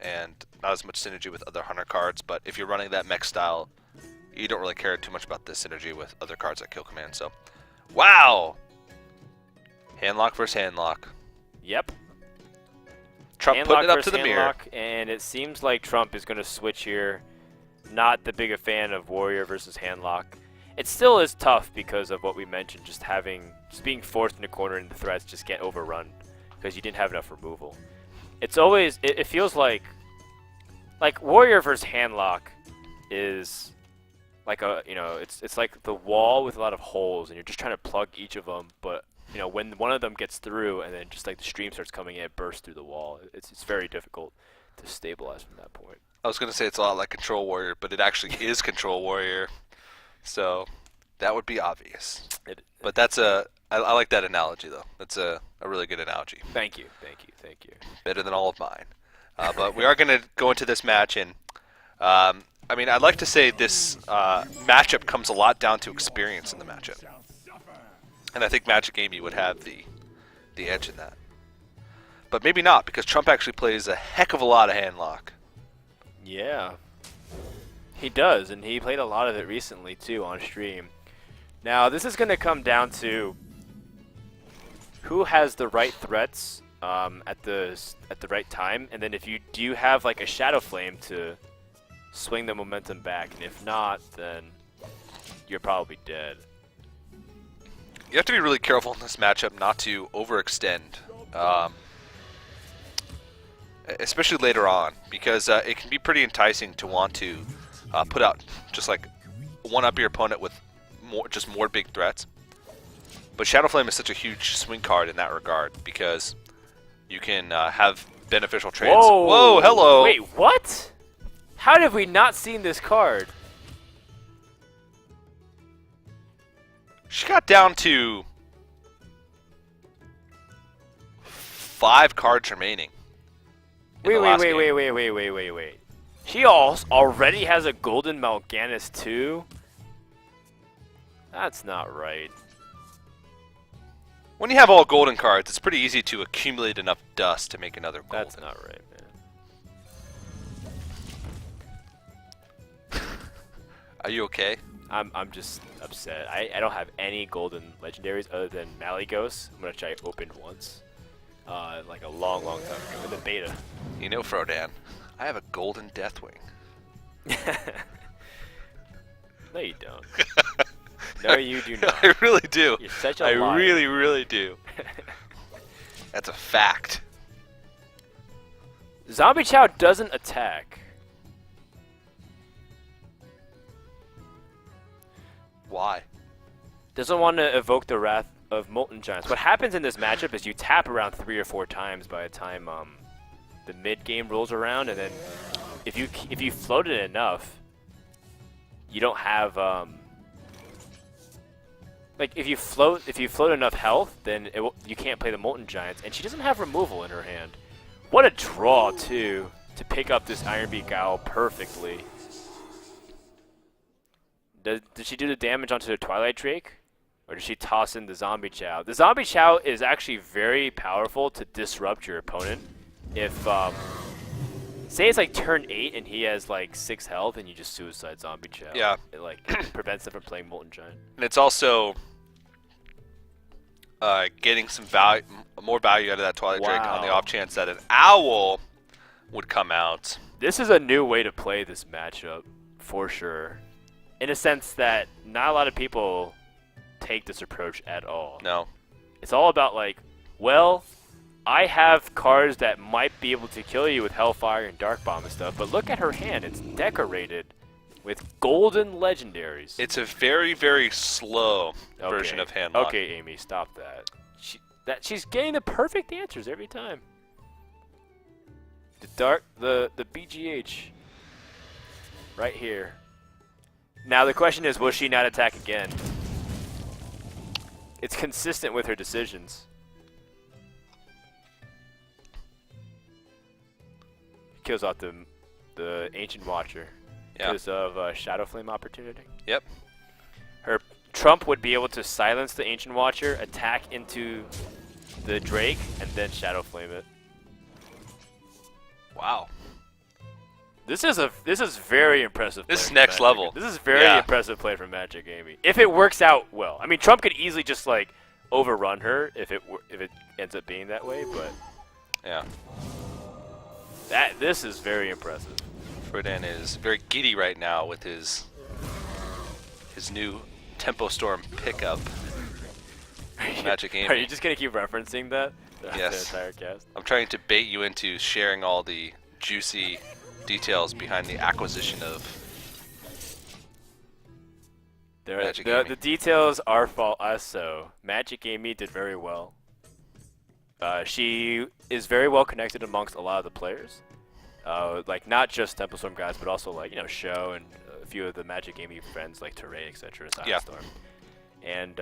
and not as much synergy with other hunter cards. But if you're running that mech style, you don't really care too much about the synergy with other cards like Kill Command. So, wow! Handlock versus handlock. Yep. Trump handlock putting it up to the mirror. And it seems like Trump is going to switch here. Not the big a fan of Warrior versus handlock. It still is tough because of what we mentioned, just being forced in a corner and the threats just get overrun because you didn't have enough removal. It's always, it feels like Warrior versus handlock is like it's like the wall with a lot of holes and you're just trying to plug each of them, but when one of them gets through and then just like the stream starts coming in, it bursts through the wall. It's very difficult to stabilize from that point. I was going to say it's a lot like Control Warrior, but it actually is Control Warrior. So that would be obvious. But that's I like that analogy, though. That's a really good analogy. Thank you. Better than all of mine. But we are going to go into this match, and I mean, I'd like to say this matchup comes a lot down to experience in the matchup. And I think Magicamy would have the edge in that. But maybe not, because Trump actually plays a heck of a lot of handlock. Yeah. He does, and he played a lot of it recently, too, on stream. Now, this is going to come down to who has the right threats at the right time, and then if you do have like a Shadow Flame to swing the momentum back, and if not, then you're probably dead. You have to be really careful in this matchup not to overextend, especially later on, because it can be pretty enticing to want to put out just like one-up your opponent with more big threats. But Shadow Flame is such a huge swing card in that regard because you can have beneficial trades. Whoa, hello! Wait, what? How have we not seen this card? She got down to 5 cards remaining. Wait. She already has a Golden Mal'Ganis too? That's not right. When you have all golden cards, it's pretty easy to accumulate enough dust to make another golden. That's not right, man. Are you okay? I'm just upset. I don't have any golden legendaries other than Malygos, which I opened once. Like a long time ago in the beta. You know, Frodan, I have a golden Deathwing. No, you don't. No, you do not. I really do. You're such a liar. I really do. That's a fact. Zombie Chow doesn't attack. Why? Doesn't want to evoke the wrath of Molten Giants. What happens in this matchup is you tap around 3 or 4 times by the time the mid game rolls around, and then if you float it enough, you don't have like if you float enough health, then you can't play the Molten Giants, and she doesn't have removal in her hand. What a draw too to pick up this Ironbeak Owl perfectly. Did she do the damage onto the Twilight Drake? Or does she toss in the Zombie Chow? The Zombie Chow is actually very powerful to disrupt your opponent. If, say it's like turn 8 and he has like 6 health and you just suicide Zombie Chow. Yeah. It like prevents them from playing Molten Giant. And it's also getting some more value out of that Twilight Drake on the off chance that an owl would come out. This is a new way to play this matchup, for sure. In a sense that not a lot of people take this approach at all. No. It's all about like, well, I have cards that might be able to kill you with Hellfire and Dark Bomb and stuff, but look at her hand. It's decorated with golden legendaries. It's a very, very slow version of handlock. Okay, Amy, stop that. She's getting the perfect answers every time. The BGH right here. Now the question is, will she not attack again? It's consistent with her decisions. Kills off the Ancient Watcher because of Shadow Flame opportunity. Yep. Her Trump would be able to silence the Ancient Watcher, attack into the Drake, and then Shadow Flame it. Wow. This is very impressive. This is play from next Magic. level. This is very impressive play from Magicamy. If it works out well, I mean, Trump could easily just like overrun her if it ends up being that way, but Yeah. this is very impressive. Frodan is very giddy right now with his new Tempo Storm pickup. Magicamy. Are you just gonna keep referencing that? Yes. The entire cast. I'm trying to bait you into sharing all the juicy details behind the acquisition of Magicamy. The details are fault us, so Magicamy did very well. She is very well connected amongst a lot of the players. Like not just Temple Storm guys, but also like Sho and a few of the Magicamy friends like Teray, etc. Yeah. Storm. And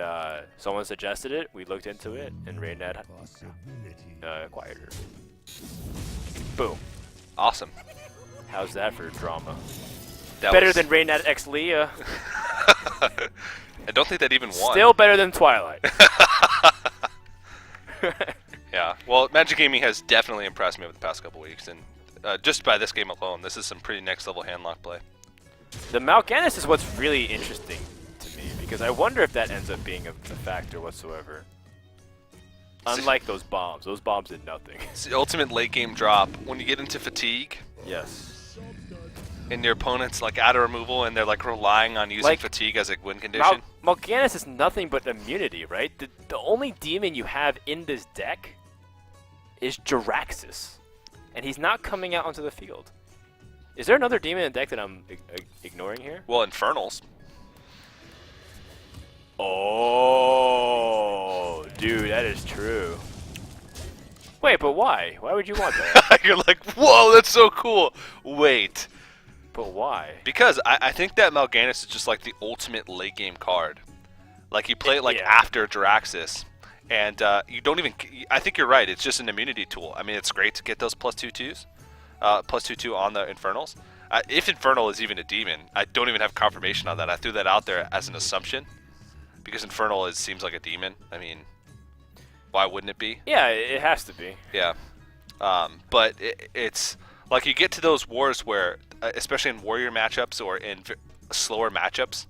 someone suggested it. We looked into it, and Raynad acquired her. Boom. Awesome. How's that for drama? That Better was- than Raynad X Leah. I don't think that even won. Still better than Twilight. Yeah. Well, Magicamy has definitely impressed me over the past couple weeks, and just by this game alone, this is some pretty next level handlock play. The Mal'Ganis is what's really interesting to me, because I wonder if that ends up being a factor whatsoever. Unlike those bombs. Those bombs did nothing. It's the ultimate late game drop. When you get into fatigue, Yes. and your opponent's like out of removal, and they're like relying on using Like, fatigue as a win condition. Mal'Ganis is nothing but immunity, right? The only demon you have in this deck is Jiraxis. And he's not coming out onto the field. Is there another demon in the deck that I'm ignoring here? Well, Infernals. Oh, dude, that is true. Wait, but why? Why would you want that? You're like, whoa, that's so cool. Wait. But why? Because I think that Mal'Ganis is just like the ultimate late game card. Like you play it like Yeah. after Jiraxis, and you don't even. I think you're right. It's just an immunity tool. I mean, it's great to get those +2/2s, +2/2 on the Infernals. If Infernal is even a demon, I don't even have confirmation on that. I threw that out there as an assumption because Infernal seems like a demon. I mean, why wouldn't it be? Yeah, it has to be. Yeah, but it's like you get to those wars where, especially in warrior matchups or in slower matchups,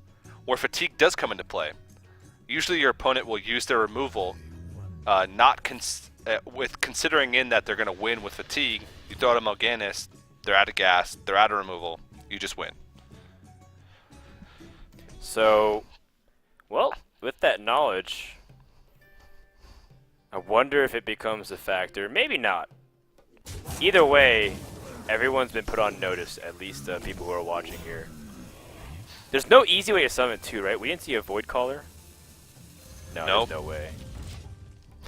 where fatigue does come into play. Usually, your opponent will use their removal, with considering in that they're going to win with fatigue. You throw out a Mal'Ganis, they're out of gas, they're out of removal, you just win. So, well, with that knowledge, I wonder if it becomes a factor. Maybe not. Either way, everyone's been put on notice, at least people who are watching here. There's no easy way to summon two, right? We didn't see a Void Caller. No, Nope. there's no way.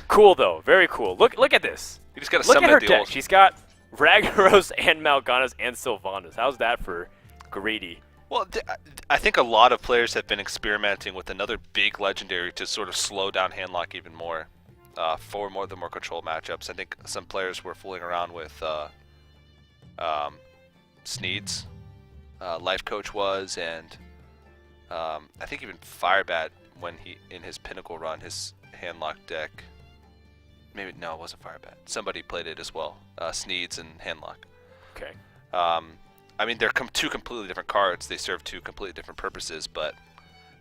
Cool though, very cool. Look at this. You just got to Look at summon her at the deck. old. She's got Ragnaros and Mal'Ganis and Sylvanas. How's that for greedy? Well, I think a lot of players have been experimenting with another big legendary to sort of slow down handlock even more, for the more controlled matchups. I think some players were fooling around with Sneeds, Life Coach was, and I think even Firebat when he in his Pinnacle run, his handlock deck. Maybe no, it wasn't Firebat. Somebody played it as well. Sneeds and handlock. Okay. I mean, they're two completely different cards. They serve two completely different purposes, but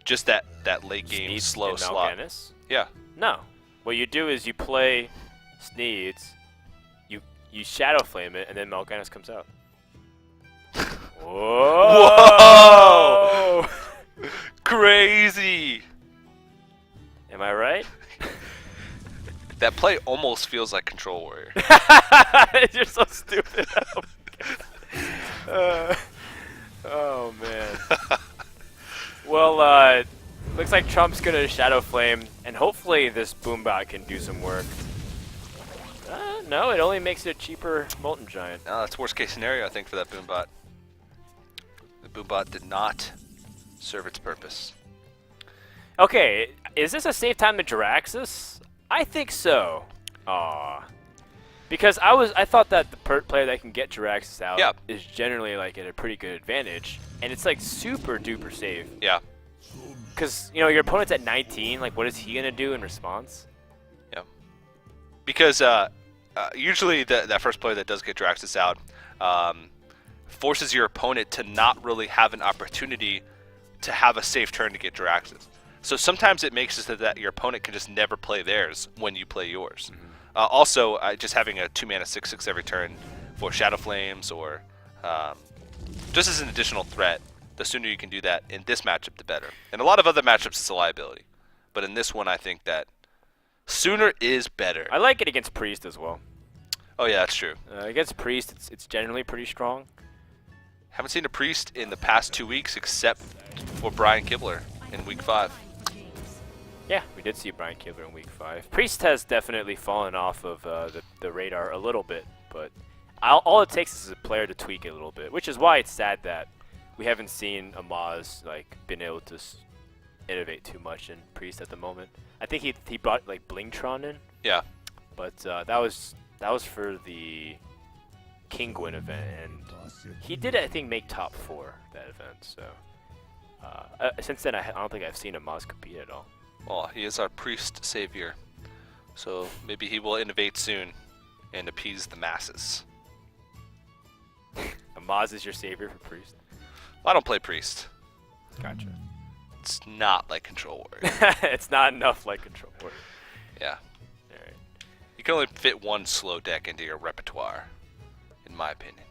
just that late game Sneeds slow and slot. Mal'Ganis? Yeah. No. What you do is you play Sneeds, you Shadow Flame it, and then Mal'Ganis comes out. Whoa! Crazy! Am I right? That play almost feels like Control Warrior. You're so stupid. Oh man. Well, looks like Trump's gonna Shadow Flame, and hopefully this Boombot can do some work. No, it only makes it a cheaper Molten Giant. No, that's worst case scenario, I think, for that Boombot. The Boombot did not serve its purpose. Okay, is this a safe time to Jiraxis? I think so. Aw. Because I thought that the player that can get Jiraxis out Yeah. is generally like at a pretty good advantage, and it's like super duper safe. Yeah. Because your opponent's at 19. Like, what is he gonna do in response? Yeah. Because usually that first player that does get Draxus out, forces your opponent to not really have an opportunity to have a safe turn to get Jiraxis. So sometimes it makes it so that your opponent can just never play theirs when you play yours. Also, just having a 2-mana 6/6 every turn for Shadow Flames or just as an additional threat, the sooner you can do that in this matchup, the better. In a lot of other matchups, it's a liability. But in this one, I think that sooner is better. I like it against Priest as well. Oh yeah, that's true. Against Priest, it's generally pretty strong. Haven't seen a Priest in the past 2 weeks except for Brian Kibler in week 5. Yeah, we did see Brian Kibler in week 5. Priest has definitely fallen off of the radar a little bit, but all it takes is a player to tweak it a little bit, which is why it's sad that we haven't seen Amaz been able to innovate too much in Priest at the moment. I think he brought like Blingtron in. Yeah. But that was for the King Gwyn event, and he did, I think, make top 4 that event. So since then, I don't think I've seen Amaz compete at all. Well, he is our Priest savior, so maybe he will innovate soon and appease the masses. Amaz is your savior for Priest? I don't play Priest. Gotcha. It's not like Control Warrior. It's not enough like Control Warrior. Yeah. Alright. You can only fit one slow deck into your repertoire, in my opinion.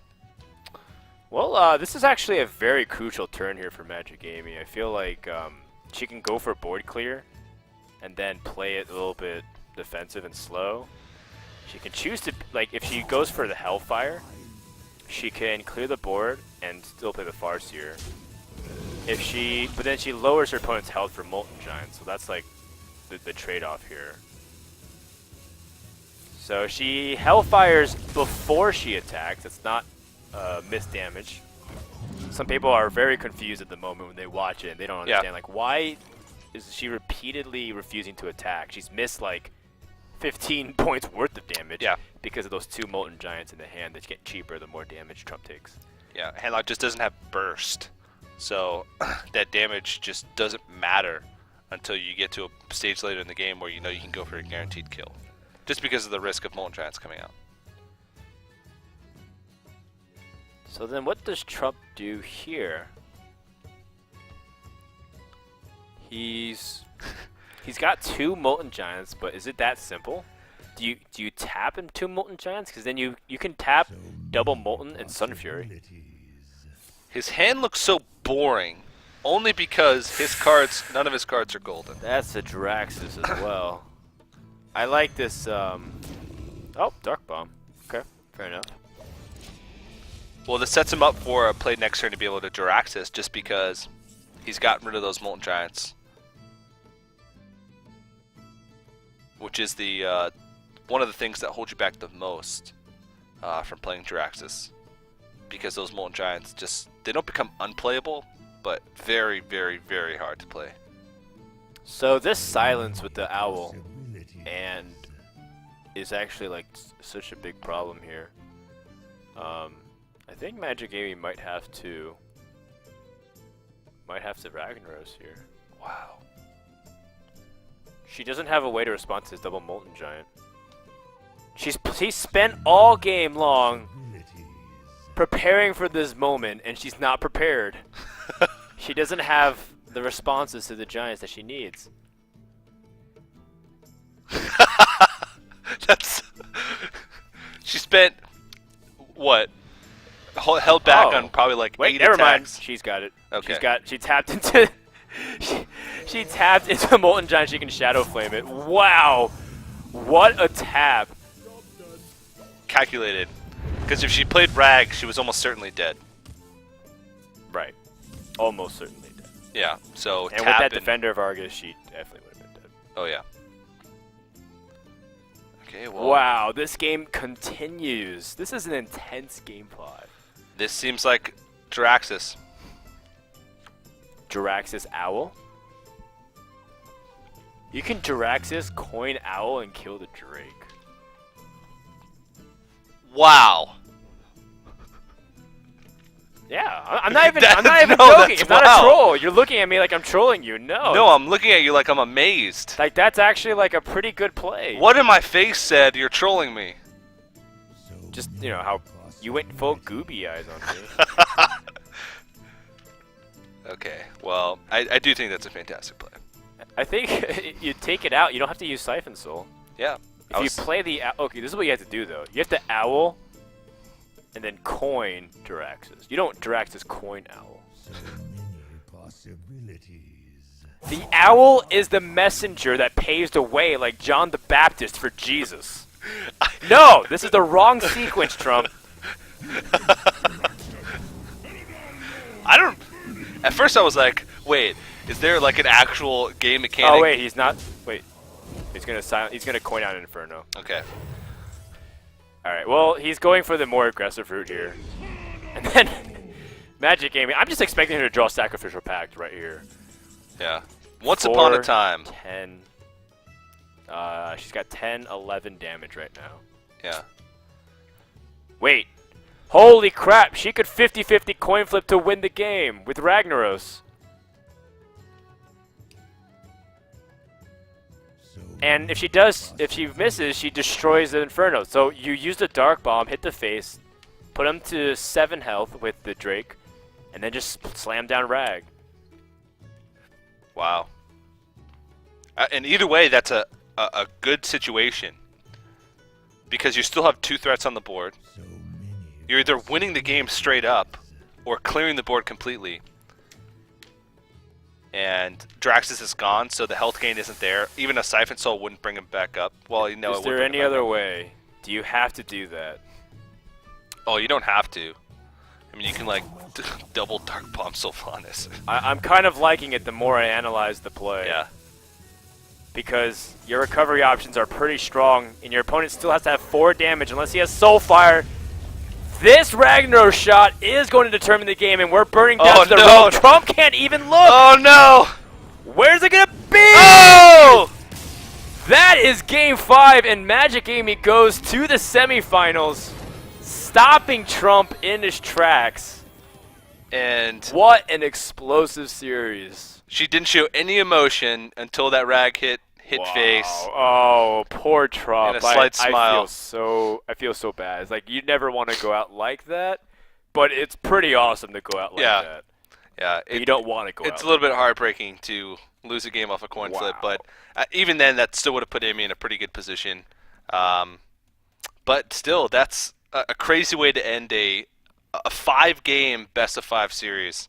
Well, this is actually a very crucial turn here for Magicamy. I feel like she can go for board clear and then play it a little bit defensive and slow. She can choose to, like, if she goes for the Hellfire, she can clear the board and still play the Farseer. But then she lowers her opponent's health for Molten Giant, so that's like the trade-off here. So she Hellfires before she attacks. It's not missed damage. Some people are very confused at the moment when they watch it and they don't understand, like, why is she repeatedly refusing to attack? She's missed like 15 points worth of damage because of those 2 Molten Giants in the hand that get cheaper the more damage Trump takes. Yeah, Handlock just doesn't have burst, so that damage just doesn't matter until you get to a stage later in the game where you know you can go for a guaranteed kill, just because of the risk of Molten Giants coming out. So then what does Trump do here? He's got 2 Molten Giants, but is it that simple? Do you tap him 2 Molten Giants? Because then you can tap double Molten and Sun Fury. His hand looks so boring, only because none of his cards are golden. That's a Jiraxis as well. I like this. Oh, Dark Bomb. Okay, fair enough. Well, this sets him up for a play next turn to be able to Jiraxis, just because he's gotten rid of those Molten Giants, which is the one of the things that hold you back the most from playing Jiraxis, because those Molten Giants they don't become unplayable, but very, very, very hard to play. So this silence with the owl and is actually like such a big problem here. I think Magicamy might have to Ragnaros here. Wow. She doesn't have a way to respond to his double Molten Giant. She's spent all game long preparing for this moment, and she's not prepared. She doesn't have the responses to the giants that she needs. She spent what? Held back on probably like 8 never attacks. Mind. She's got it. Okay. She tapped into she tapped into Molten Giant. She can Shadow Flame it. Wow, what a tap! Calculated, because if she played Rag, she was almost certainly dead. Right, almost certainly dead. Yeah. So and with that Defender of Argus, she definitely would have been dead. Oh yeah. Okay. Well. Wow, this game continues. This is an intense game plot. This seems like Jiraxis. Jiraxis Owl? You can Jiraxis, coin Owl, and kill the Drake. Wow. Yeah, I'm not even joking. It's not a troll. You're looking at me like I'm trolling you. No. No, I'm looking at you like I'm amazed. Like, that's actually like a pretty good play. What in my face said you're trolling me? Just, how You went full Gooby eyes on me. Okay, well, I do think that's a fantastic play. I think you take it out. You don't have to use Siphon Soul. Yeah. If you play the... Okay, this is what you have to do, though. You have to Owl and then coin Jiraxis. You don't Jiraxis coin Owl. So many possibilities. The Owl is the messenger that paves the way like John the Baptist for Jesus. No, this is the wrong sequence, Trump. I don't... At first I was like, wait, is there like an actual game mechanic? Oh, wait, he's not... Wait. He's gonna coin out Inferno. Okay. Alright, well, he's going for the more aggressive route here. And then... Magicamy. I'm just expecting her to draw Sacrificial Pact right here. Yeah. Once upon a time. 10. She's got 10, 11 damage right now. Yeah. Wait. Holy crap, she could 50-50 coin flip to win the game with Ragnaros. And if she misses, she destroys the Inferno. So you use the Dark Bomb, hit the face, put him to 7 health with the Drake, and then just slam down Rag. Wow. And either way, that's a good situation. Because you still have 2 threats on the board. You're either winning the game straight up, or clearing the board completely. And Draxus is gone, so the health gain isn't there. Even a Siphon Soul wouldn't bring him back up. Well, you know, is there any other way? Do you have to do that? Oh, you don't have to. I mean, you can like double Dark Bomb Sylvanas. I'm kind of liking it the more I analyze the play. Yeah. Because your recovery options are pretty strong, and your opponent still has to have 4 damage unless he has Soulfire. This Ragnaros shot is going to determine the game, and we're burning down to the road. Trump can't even look. Oh no! Where's it gonna be? Oh! That is Game 5, and Magicamy goes to the semifinals, stopping Trump in his tracks. And what an explosive series! She didn't show any emotion until that Rag hit Wow. face. Oh, poor Trump. And a slight smile. I feel so bad. It's like you never want to go out like that, but it's pretty awesome to go out like that. Yeah. You don't want to go out. It's a little bit heartbreaking to lose a game off a coin flip, but even then, that still would have put Amy in a pretty good position. But still, that's a crazy way to end a 5-game best-of-5 series,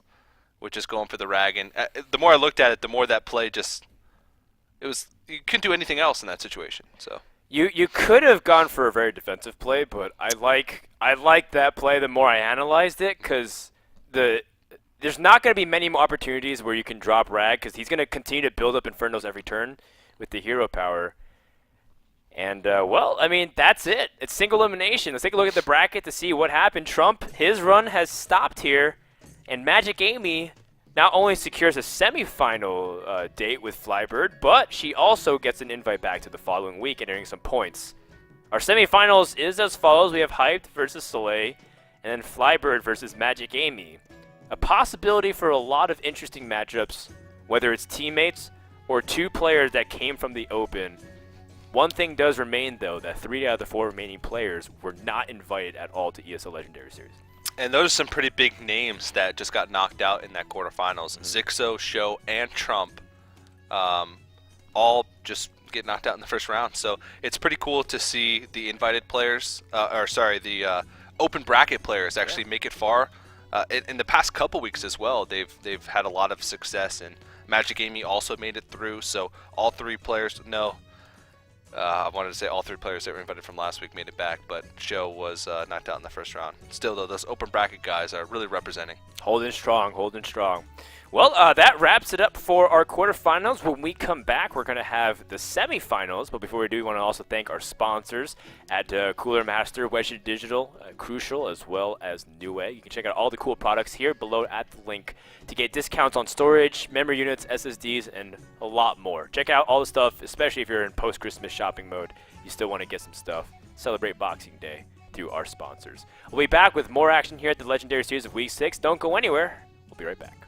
which is going for the Rag. And the more I looked at it, the more that play just... you couldn't do anything else in that situation. So you could have gone for a very defensive play, but I like that play the more I analyzed it, because there's not going to be many more opportunities where you can drop Rag, because he's going to continue to build up Infernos every turn with the hero power. And well, I mean, that's it. It's single elimination. Let's take a look at the bracket to see what happened. Trump, his run has stopped here, and Magicamy not only secures a semifinal date with Flybird, but she also gets an invite back to the following week and earning some points. Our semifinals is as follows. We have Hyped versus Soleil, and then Flybird versus Magicamy. A possibility for a lot of interesting matchups, whether it's teammates or 2 players that came from the Open. One thing does remain, though, that 3 out of the 4 remaining players were not invited at all to ESL Legendary Series. And those are some pretty big names that just got knocked out in that quarterfinals. Zixo, Sho, and Trump all just get knocked out in the first round. So it's pretty cool to see the invited players, the open bracket players actually make it far. In the past couple weeks as well, they've had a lot of success, and Magicamy also made it through. So all 3 players, I wanted to say all 3 players that were invited from last week made it back, but Sho was knocked out in the first round. Still, though, those open bracket guys are really representing. Holding strong, holding strong. Well, that wraps it up for our quarterfinals. When we come back, we're going to have the semifinals. But before we do, we want to also thank our sponsors at Cooler Master, Wedge Digital, Crucial, as well as Newegg. You can check out all the cool products here below at the link to get discounts on storage, memory units, SSDs, and a lot more. Check out all the stuff, especially if you're in post-Christmas shopping mode. You still want to get some stuff. Celebrate Boxing Day through our sponsors. We'll be back with more action here at the Legendary Series of Week 6. Don't go anywhere. We'll be right back.